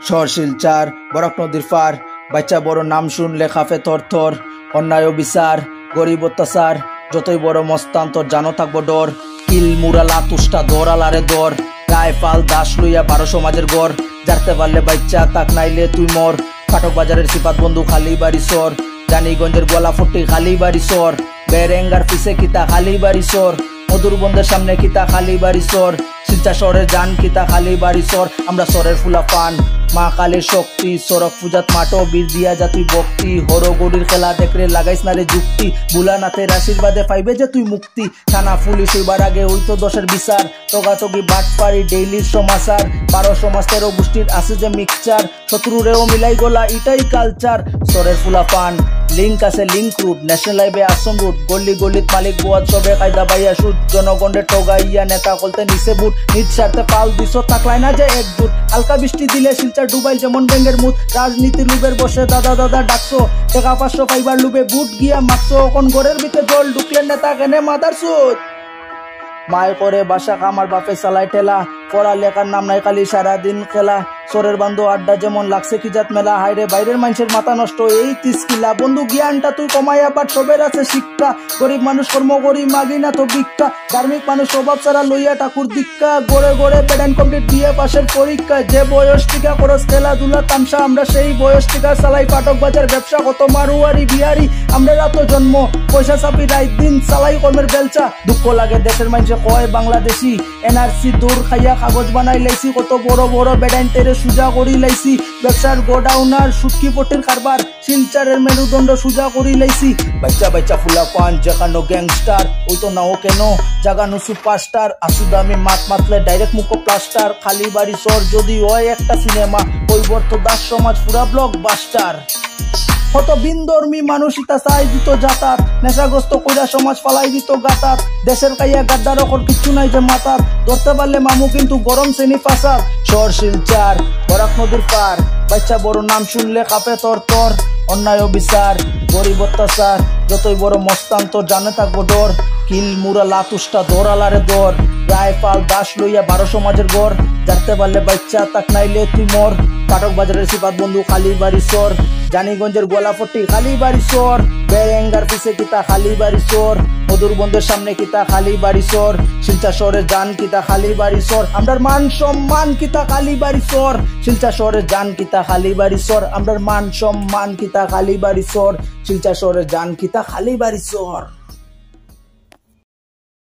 শহর শিলচর বরক নদীর পার বাচ্চা বড় নাম শুনলে খাফে থর থর। অন্যায় বিচার গরিব অত্যাচার যতই বড় মস্তান তোর জানো থাকবো ডর। কিল মুরালা তুষ্টা দৌড়ালারে দর গায়ে ফাল দাস লইয়া 12 সমাজের গড়। জারতে পারলে বাচ্চা তাক নাইলে তুই মর। ফাটক বাজারের সিপাত বন্ধু খালি বাড়ি সর। জানিগঞ্জের গলা ফুটি খালি বাড়ি সর। বেরেঙ্গার পিছে কিতা খালি বাড়ি সর। মধুর বন্ধের সামনে কিতা খালি বাড়ি সর। শিলচর শহরের জান কিতা খালি বাড়ি সর। আমরা সরের ফুলা পান মা কালের শক্তি সড়ক পূজাত মাটো বীর দিয়া জাতুই ভক্তি। হরগড়ির খেলা দেখরে লাগাইস না রে যুক্তি। বুলানাথের আশীর্বাদে পাইবে যে তুই মুক্তি। থানা পুলিশ হইবার আগে হইতো দোষের বিচার। টগাটগি বাটপাড়ি ডেইলির সমাচার। 12 সমাজ 13 গোষ্ঠীর আছে যে মিক্সচার। শত্রুরেও মিলাই গোলা এটাই কালচার। সরের ফুলা পান লিঙ্ক আছে link route national highway Assam route. গল্লি গলিত মালিক বোয়াদ সবে কায়দা বাইয়া সুদ। জনগণের ঠগাইয়া নেতা কলতে নিচে বুট। নিজ স্বার্থে পাল দিছ তাকলাই না যে একজুট। হালকা বৃষ্টি দিলে শিলচর ডুবাইল যেমন ব্যাঙ্গের মুখ। রাজনীতি লুবের বসে দাদা দাদা ডাকছো। টাকা 500 পাইবার লুবে বুট গিয়া মারছো। এখন ঘরের ভিতরে জল ঢুকলেন নেতা কেনে মাদার সুদ। মায় করে বাসা কামার বাপে চালাই ঠেলা। পড়ালেখার নাম নাই খালি সারাদিন খেলা। সরের বান্ধব আড্ডা যেমন লাগছে কি জাত মেলা। হাইরে বাইরের মানুষের মাথা নষ্ট এই তিসকিলা। বন্ধু জ্ঞানটা তুই কমাইয়া বাট সবের আছে শিক্ষা। গরিব মানুষ কর্ম করি মাগি না তো ভিক্ষা। ধার্মিক মানুষ স্বভাব ছাড়া লইয়া ঠাকুর দীক্ষা। গড়ে গড়ে প্যাডান কমপ্লিট দিয়ে পাশের পরীক্ষা। যে বয়স টিকা খরচ খেলাধুলা তামসা। আমরা সেই বয়স টিকা চালাই পাটক বাজার ব্যবসা। কত মারুয়ারি বিহারি আমরা রাত জন্ম পয়সা চাপি রাত দিন চালাই কর্মের বেলচা। দুঃখ লাগে দেশের মানুষে কয় বাংলাদেশি। এনআরসি দূর খাইয়া কাগজ বানাই লাইছি। কত বড় বড় বেডাইনটেরে সুজা করি লাইছি। ব্যবসার গোডাউনার সুটকি পটির কারবার। শিলচরের মেরুদণ্ড সুজা করি লাইছি। বাচ্চা বাচ্চা ফুলা পান জাগানো গ্যাংস্টার। ওই তো নাও কেন জাগানো সুপারস্টার। আসু দামি মাত মাতলে ডাইরেক্ট মুখ প্লাস্টার। খালি বাড়ি সর যদি হয় একটা সিনেমা। কৈবর্ত দাস সমাজ পুরা ব্লক বাস্টার। কত বিনধর্মী মানুষ ইতা চাই দিত যাতাত। নেশাগ্রস্ত কইরা সমাজ ফালাই দিত গাতাত। দেশের কাইয়া গাদ্দার অকর কিচ্ছু নাই যে মাতাত। ধরতে পারলে মামু কিন্তু গরম শ্রেণী ফাঁসাত। শহর শিলচর বরাক নদীর পার বাচ্চা বড় নাম শুনলে কাঁপে তর তর। অন্যায় বিচার গরিব অত্যাচার যতই বড় মস্তান তোর জানে থাকবো ডর। কিল মুরালা তুষ্টা দৌড়ালারে দর গায়ে ফাল দাস লইয়া 12 সমাজের গড়। জানতে পারলে বাচ্চা তাক নাইলে তুই মর। ফাটক বাজারের সিপাত বন্ধু খালি বাড়ি সর। জানিগঞ্জের গোলাপট্টি খালি বাড়ি সর। বেরেঙ্গার পিছে কিতা খালি বাড়ি সর। মধুর বন্ধের সামনে কিতা খালি বাড়ি সর। শিলচর শহরের জান কিতা খালি বাড়ি সর। আমরার মান সম্মান কিতা খালি বাড়ি সর। শিলচর শহরের জান কিতা খালি বাড়ি সর। আমরার মান সম্মান কিতা খালি বাড়ি সর। শিলচর শহরের জান কিতা খালি বাড়ি সর।